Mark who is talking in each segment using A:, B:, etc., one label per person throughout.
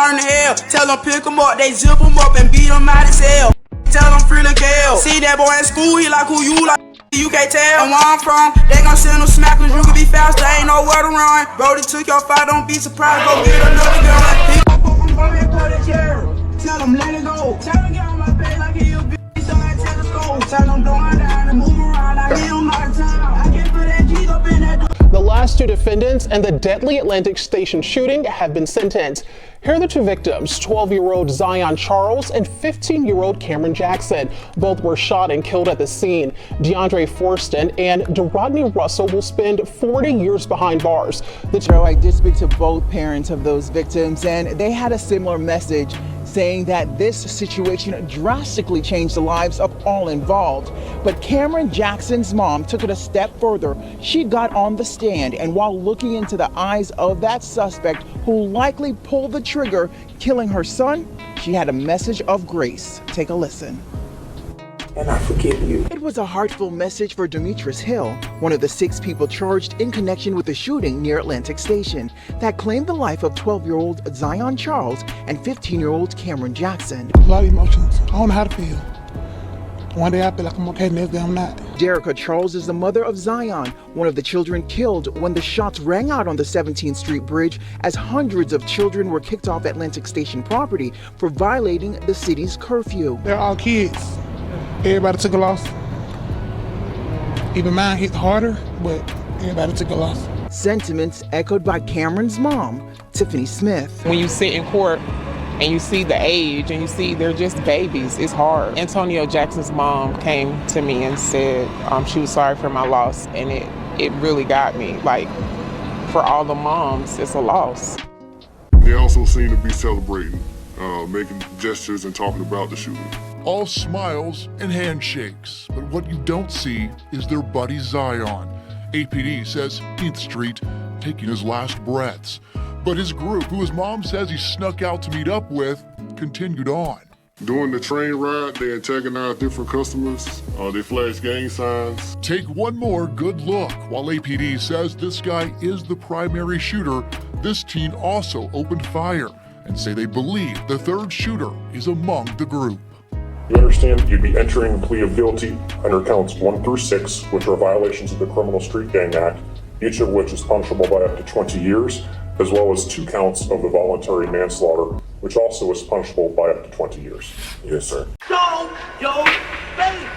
A: learn to hell. Tell them pick them up, they zip them up and beat them out as hell. Tell them free to kill. See that boy in school, he like who you like. You can't tell. And where I'm from, they gon' send them smackers. You can be fast, there ain't nowhere to run. Brody took your fight, don't be surprised. Go get another gun. People put them on and put a chair. Tell them let it go. Tell them get on my face like he a bitch. Don't have telescope. Tell them going down and move around. I give them my time. I can put that keys up in that door.
B: The last two defendants in the deadly Atlantic Station shooting have been sentenced. Here are the two victims, 12-year-old Zion Charles and 15-year-old Cameron Jackson. Both were shot and killed at the scene. DeAndre Forston and DeRodney Russell will spend 40 years behind bars.
C: I did speak to both parents of those victims, and they had a similar message, saying that this situation drastically changed the lives of all involved. But Cameron Jackson's mom took it a step further. She got on the stand, and while looking into the eyes of that suspect who likely pulled the trigger, killing her son, she had a message of grace. Take a listen.
A: And I forgive you.
C: It was a heartfelt message for Demetrius Hill, one of the 6 people charged in connection with the shooting near Atlantic Station that claimed the life of 12-year-old Zion Charles and 15-year-old Cameron Jackson.
D: A lot of emotions. I don't know how to feel. One day I feel like I'm okay, the next day I'm not.
C: Derica Charles is the mother of Zion, one of the children killed when the shots rang out on the 17th Street Bridge as hundreds of children were kicked off Atlantic Station property for violating the city's curfew.
D: They're all kids. Everybody took a loss. Even mine hit harder, but everybody took a loss.
C: Sentiments echoed by Cameron's mom, Tiffany Smith.
E: When you sit in court and you see the age and you see they're just babies, it's hard. Antonio Jackson's mom came to me and said she was sorry for my loss, and it really got me. Like, for all the moms, it's a loss.
F: They also seem to be celebrating, making gestures and talking about the shooting.
G: All smiles and handshakes, but what you don't see is their buddy Zion. APD says 8th Street, taking his last breaths. But his group, who his mom says he snuck out to meet up with, continued on.
F: During the train ride, they antagonized different customers. They flashed gang signs.
G: Take one more good look. While APD says this guy is the primary shooter, this teen also opened fire and say they believe the third shooter is among the group.
H: You understand that you'd be entering a plea of guilty under counts 1 through 6, which are violations of the Criminal Street Gang Act, each of which is punishable by up to 20 years, as well as 2 counts of the voluntary manslaughter, which also is punishable by up to 20 years. Yes, sir.
A: Show your face.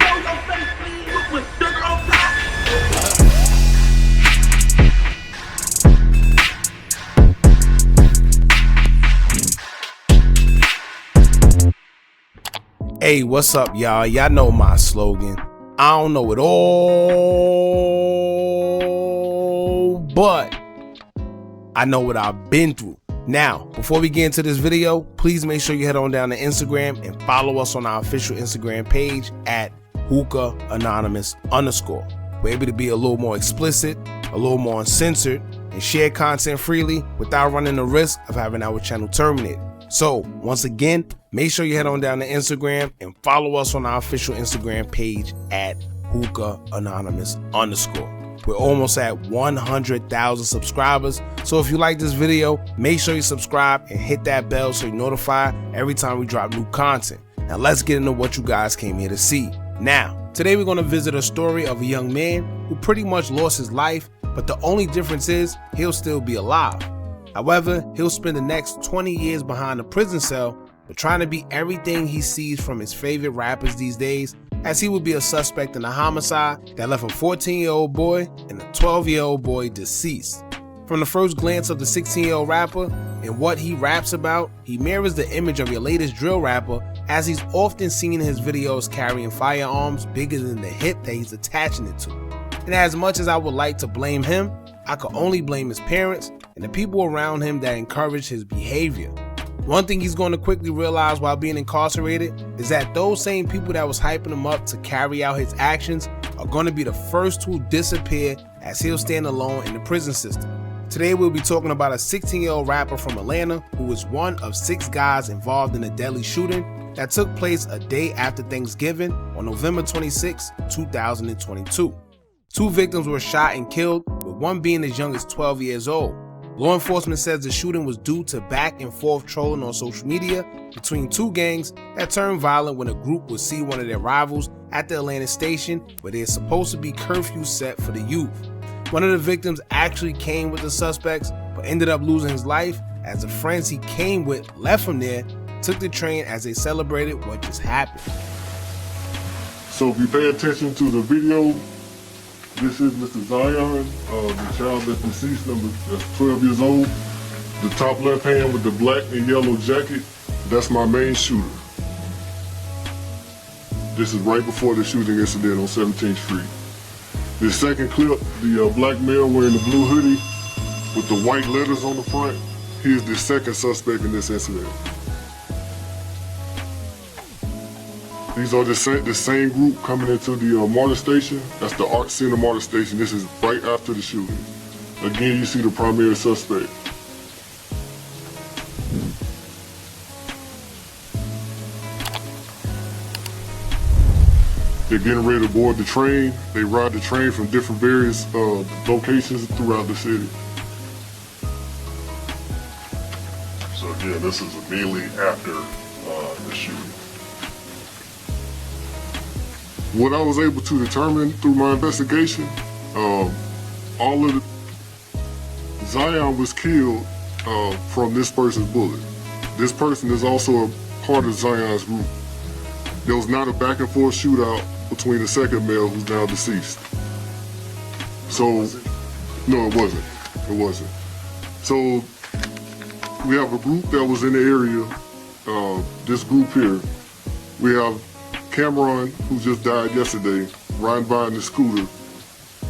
A: Show your face, please. With sugar on top.
I: Hey, what's up, y'all? Y'all know my slogan. I don't know it all, but I know what I've been through. Now, before we get into this video, please make sure you head on down to Instagram and follow us on our official Instagram page at Hookah Anonymous _. We're able to be a little more explicit, a little more uncensored, and share content freely without running the risk of having our channel terminated. So, once again, make sure you head on down to Instagram and follow us on our official Instagram page at Hookah Anonymous _. We're almost at 100,000 subscribers, so if you like this video, make sure you subscribe and hit that bell so you're notified every time we drop new content. Now let's get into what you guys came here to see. Now, today we're going to visit a story of a young man who pretty much lost his life, but the only difference is he'll still be alive. However, he'll spend the next 20 years behind a prison cell, but trying to be everything he sees from his favorite rappers these days, as he will be a suspect in a homicide that left a 14-year-old boy and a 12-year-old boy deceased. From the first glance of the 16-year-old rapper and what he raps about, he mirrors the image of your latest drill rapper, as he's often seen in his videos carrying firearms bigger than the hip that he's attaching it to. And as much as I would like to blame him, I could only blame his parents and the people around him that encouraged his behavior. One thing he's going to quickly realize while being incarcerated is that those same people that was hyping him up to carry out his actions are going to be the first to disappear, as he'll stand alone in the prison system. Today we'll be talking about a 16-year-old rapper from Atlanta who was one of 6 guys involved in a deadly shooting that took place a day after Thanksgiving on November 26, 2022. 2 victims were shot and killed, with one being as young as 12 years old. Law enforcement says the shooting was due to back and forth trolling on social media between two gangs that turned violent when a group would see one of their rivals at the Atlanta station where there's supposed to be curfew set for the youth. One of the victims actually came with the suspects but ended up losing his life as the friends he came with left from there, took the train as they celebrated what just happened.
F: So if you pay attention to the video, this is Mr. Zion, the child that's deceased, that's 12 years old. The top left hand with the black and yellow jacket, that's my main shooter. This is right before the shooting incident on 17th Street. The second clip, the black male wearing the blue hoodie with the white letters on the front, he is the second suspect in this incident. These are the same group coming into the MARTA station. That's the Art Center MARTA station. This is right after the shooting. Again, you see the primary suspect. They're getting ready to board the train. They ride the train from different various locations throughout the city. So again, this is immediately after the shooting. What I was able to determine through my investigation, Zion was killed from this person's bullet. This person is also a part of Zion's group. There was not a back and forth shootout between the second male who's now deceased. So, no, it wasn't. It wasn't. So, we have a group that was in the area, this group here. We have Cameron, who just died yesterday, riding by in the scooter.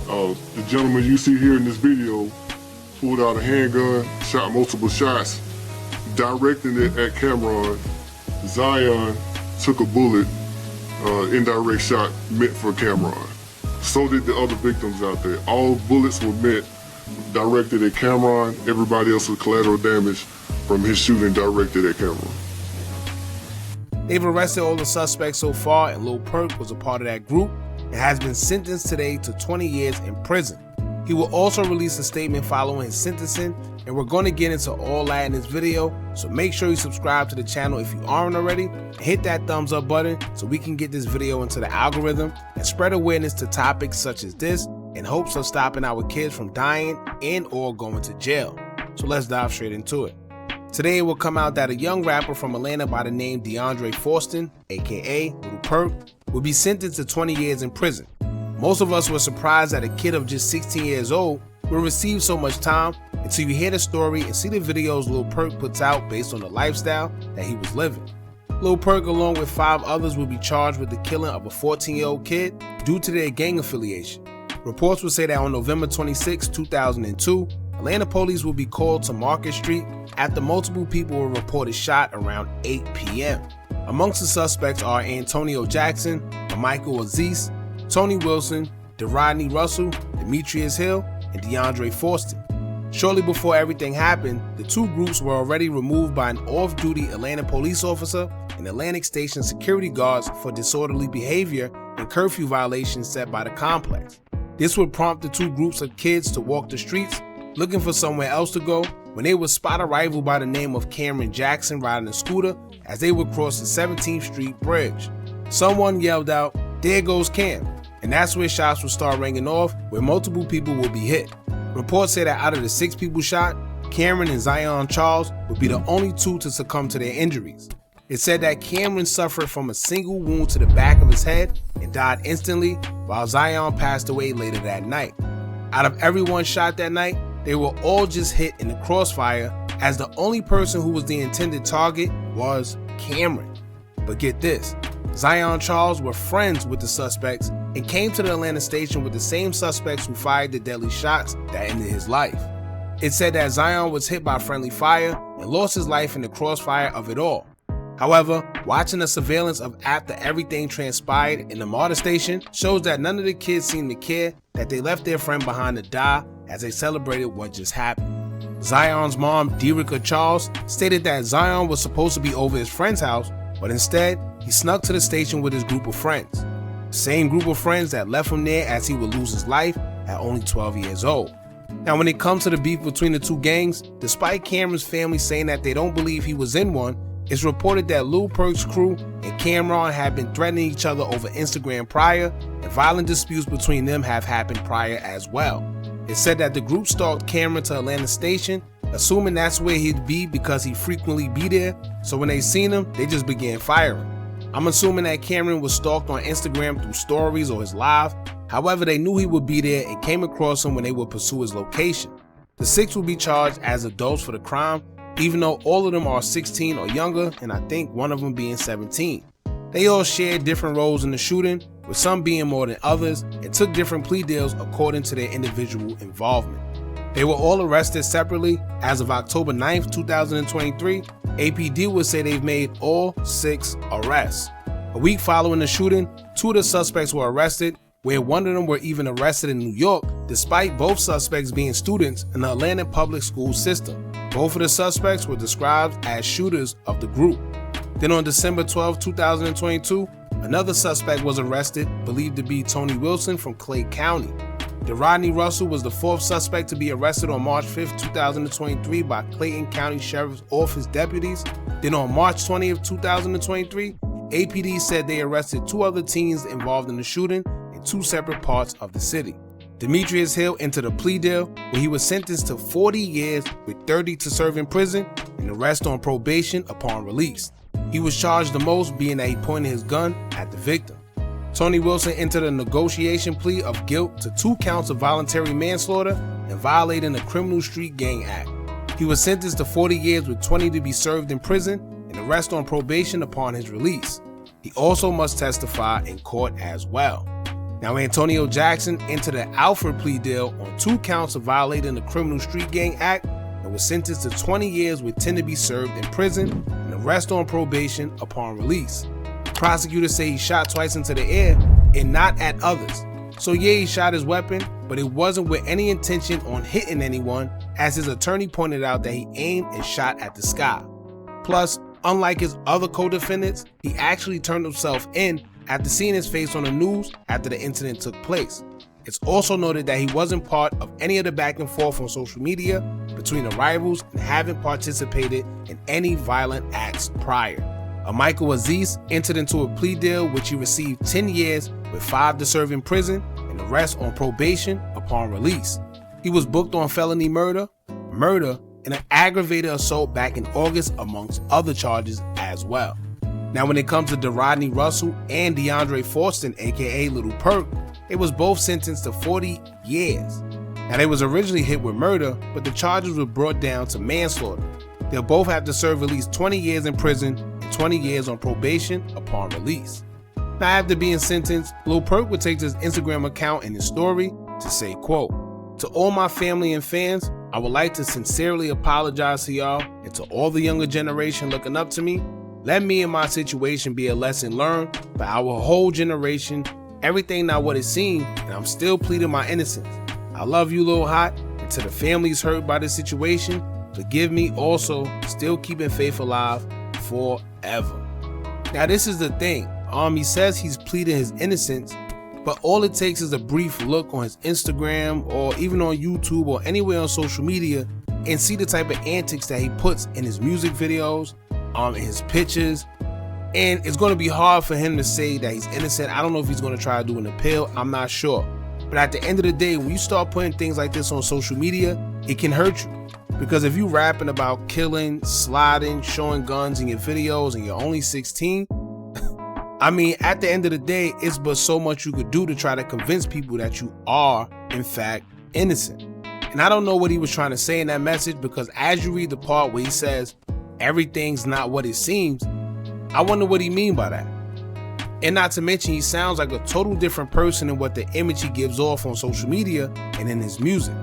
F: The gentleman you see here in this video pulled out a handgun, shot multiple shots, directing it at Cameron. Zion took a bullet, indirect shot meant for Cameron. So did the other victims out there. All bullets were meant directed at Cameron. Everybody else was collateral damage from his shooting directed at Cameron.
I: They've arrested all the suspects so far, and Lil Purk was a part of that group and has been sentenced today to 20 years in prison. He will also release a statement following his sentencing, and we're going to get into all that in this video, so make sure you subscribe to the channel if you aren't already, and hit that thumbs up button so we can get this video into the algorithm and spread awareness to topics such as this in hopes of stopping our kids from dying and or going to jail. So let's dive straight into it. Today it will come out that a young rapper from Atlanta by the name DeAndre Forston, aka Lil Purk, will be sentenced to 20 years in prison. Most of us were surprised that a kid of just 16 years old will receive so much time until you hear the story and see the videos Lil Purk puts out based on the lifestyle that he was living. Lil Purk, along with 5 others, will be charged with the killing of a 14-year-old kid due to their gang affiliation. Reports will say that on November 26, 2002, Atlanta police will be called to Market Street after multiple people were reported shot around 8 p.m. Amongst the suspects are Antonio Jackson, Michael Aziz, Tony Wilson, DeRodney Russell, Demetrius Hill, and DeAndre Forston. Shortly before everything happened, the two groups were already removed by an off-duty Atlanta police officer and Atlantic Station security guards for disorderly behavior and curfew violations set by the complex. This would prompt the two groups of kids to walk the streets looking for somewhere else to go when they would spot a rival by the name of Cameron Jackson riding a scooter as they would cross the 17th Street Bridge. Someone yelled out, "There goes Cam," and that's where shots would start ringing off, where multiple people would be hit. Reports say that out of the 6 people shot, Cameron and Zion Charles would be the only 2 to succumb to their injuries. It said that Cameron suffered from a single wound to the back of his head and died instantly, while Zion passed away later that night. Out of everyone shot that night, they were all just hit in the crossfire, as the only person who was the intended target was Cameron. But get this, Zion Charles were friends with the suspects and came to the Atlanta station with the same suspects who fired the deadly shots that ended his life. It said that Zion was hit by friendly fire and lost his life in the crossfire of it all. However, watching the surveillance of after everything transpired in the MARTA station shows that none of the kids seemed to care that they left their friend behind to die as they celebrated what just happened. Zion's mom, Derica Charles, stated that Zion was supposed to be over his friend's house, but instead, he snuck to the station with his group of friends. The same group of friends that left him there as he would lose his life at only 12 years old. Now, when it comes to the beef between the two gangs, despite Cameron's family saying that they don't believe he was in one, it's reported that Lil Purk's crew and Cameron had been threatening each other over Instagram prior, and violent disputes between them have happened prior as well. It's said that the group stalked Cameron to Atlanta Station, assuming that's where he'd be because he'd frequently be there, so when they seen him, they just began firing. I'm assuming that Cameron was stalked on Instagram through stories or his live. However, they knew he would be there and came across him when they would pursue his location. The 6 will be charged as adults for the crime, even though all of them are 16 or younger, and I think one of them being 17. They all shared different roles in the shooting, with some being more than others, and took different plea deals according to their individual involvement. They were all arrested separately. As of October 9th, 2023, APD would say they've made all 6 arrests. A week following the shooting, 2 of the suspects were arrested, where one of them were even arrested in New York, despite both suspects being students in the Atlanta public school system. Both of the suspects were described as shooters of the group. Then on December 12, 2022, another suspect was arrested, believed to be Tony Wilson from Clay County. Rodney Russell was the 4th suspect to be arrested on March 5, 2023 by Clayton County Sheriff's Office deputies. Then on March 20th, 2023, APD said they arrested 2 other teens involved in the shooting in 2 separate parts of the city. Demetrius Hill entered a plea deal where he was sentenced to 40 years with 30 to serve in prison and the rest on probation upon release. He was charged the most, being that he pointed his gun at the victim. Tony Wilson entered a negotiation plea of guilt to 2 counts of voluntary manslaughter and violating the Criminal Street Gang Act. He was sentenced to 40 years with 20 to be served in prison and the rest on probation upon his release. He also must testify in court as well. Now, Antonio Jackson entered an Alford plea deal on 2 counts of violating the Criminal Street Gang Act and was sentenced to 20 years with 10 to be served in prison and the rest on probation upon release. Prosecutors say he shot twice into the air and not at others. So yeah, he shot his weapon, but it wasn't with any intention on hitting anyone, as his attorney pointed out that he aimed and shot at the sky. Plus, unlike his other co-defendants, he actually turned himself in after seeing his face on the news after the incident took place. It's also noted that he wasn't part of any of the back and forth on social media between the rivals and haven't participated in any violent acts prior. Michael Aziz entered into a plea deal which he received 10 years with 5 to serve in prison and the rest on probation upon release. He was booked on felony murder, and an aggravated assault back in August, amongst other charges as well. Now, when it comes to Rodney Russell and DeAndre Forston, aka Lil Purk, they was both sentenced to 40 years. Now, they was originally hit with murder, but the charges were brought down to manslaughter. They'll both have to serve at least 20 years in prison and 20 years on probation upon release. Now, after being sentenced, Lil Purk would take to his Instagram account in his story to say, quote, "To all my family and fans, I would like to sincerely apologize to y'all and to all the younger generation looking up to me. Let me and my situation be a lesson learned for our whole generation. Everything not what it seemed, and I'm still pleading my innocence. I love you, Lil Hot, and to the families hurt by this situation, forgive me also, still keeping faith alive forever." Now, this is the thing. He says he's pleading his innocence, but all it takes is a brief look on his Instagram or even on YouTube or anywhere on social media and see the type of antics that he puts in his music videos, in his pictures, and it's going to be hard for him to say that he's innocent. I don't know if he's going to try to do an appeal. I'm not sure. But at the end of the day, when you start putting things like this on social media, it can hurt you. Because if you rapping about killing, sliding, showing guns in your videos and you're only 16, I mean, at the end of the day, it's but so much you could do to try to convince people that you are, in fact, innocent. And I don't know what he was trying to say in that message, because as you read the part where he says, everything's not what it seems, I wonder what he mean by that. And not to mention, he sounds like a total different person than what the image he gives off on social media and in his music.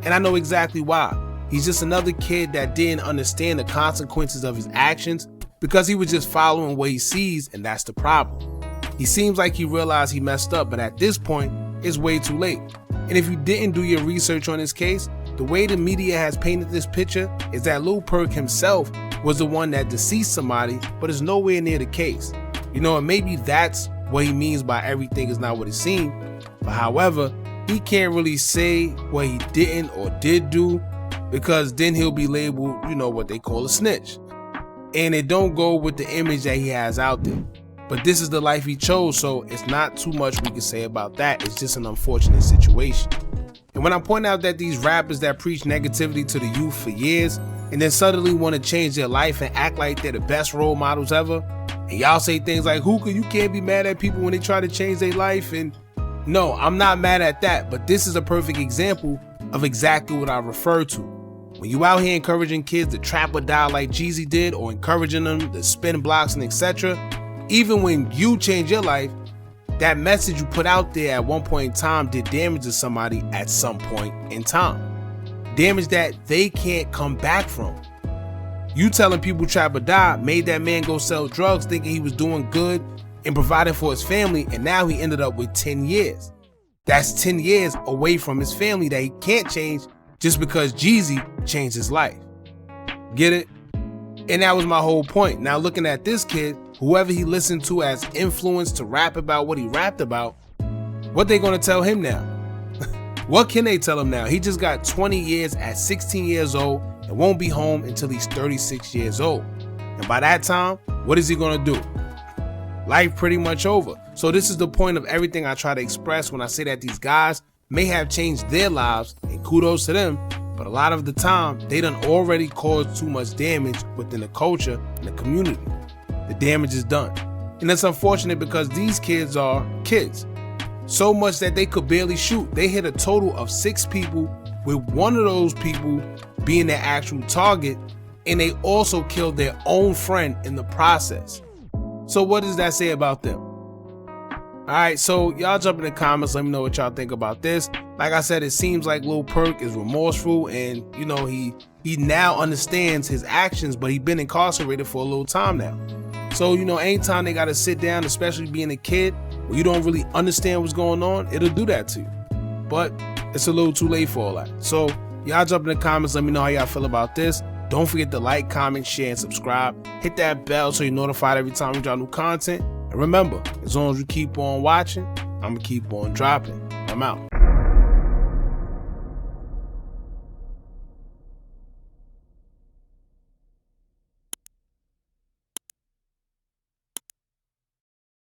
I: And I know exactly why. He's just another kid that didn't understand the consequences of his actions because he was just following what he sees, and that's the problem. He seems like he realized he messed up, but at this point, it's way too late. And if you didn't do your research on this case, the way the media has painted this picture is that Lil Purk himself was the one that deceased somebody, but it's nowhere near the case. You know, and maybe that's what he means by everything is not what it seemed. But however, he can't really say what he didn't or did do, because then he'll be labeled, you know, what they call a snitch. And it don't go with the image that he has out there. But this is the life he chose, so it's not too much we can say about that. It's just an unfortunate situation. And when I point out that these rappers that preach negativity to the youth for years and then suddenly want to change their life and act like they're the best role models ever, and y'all say things like, Hookah, you can't be mad at people when they try to change their life, and no, I'm not mad at that, but this is a perfect example of exactly what I refer to. When you out here encouraging kids to trap or die like Jeezy did, or encouraging them to spin blocks and etc., even when you change your life, that message you put out there at one point in time did damage to somebody at some point in time. Damage that they can't come back from. You telling people trap or die made that man go sell drugs thinking he was doing good and providing for his family, and now he ended up with 10 years. That's 10 years away from his family that he can't change just because Jeezy changed his life. Get it? And that was my whole point. Now looking at this kid, whoever he listened to as influence to rap about what he rapped about, what they gonna tell him now? What can they tell him now? He just got 20 years at 16 years old and won't be home until he's 36 years old. And by that time, what is he gonna do? Life pretty much over. So this is the point of everything I try to express when I say that these guys may have changed their lives, and kudos to them, but a lot of the time, they done already caused too much damage within the culture and the community. The damage is done. And it's unfortunate because these kids are kids. So much that they could barely shoot. They hit a total of 6 people, with one of those people being their actual target, and they also killed their own friend in the process. So what does that say about them? Alright, so y'all jump in the comments, let me know what y'all think about this. Like I said, it seems like Lil Purk is remorseful, and you know, he now understands his actions, but he's been incarcerated for a little time now. So, you know, anytime they gotta sit down, especially being a kid, when you don't really understand what's going on, it'll do that to you. But it's a little too late for all that. So y'all jump in the comments, let me know how y'all feel about this. Don't forget to like, comment, share, and subscribe. Hit that bell so you're notified every time we drop new content. And remember, as long as you keep on watching, I'm gonna keep on dropping. I'm out.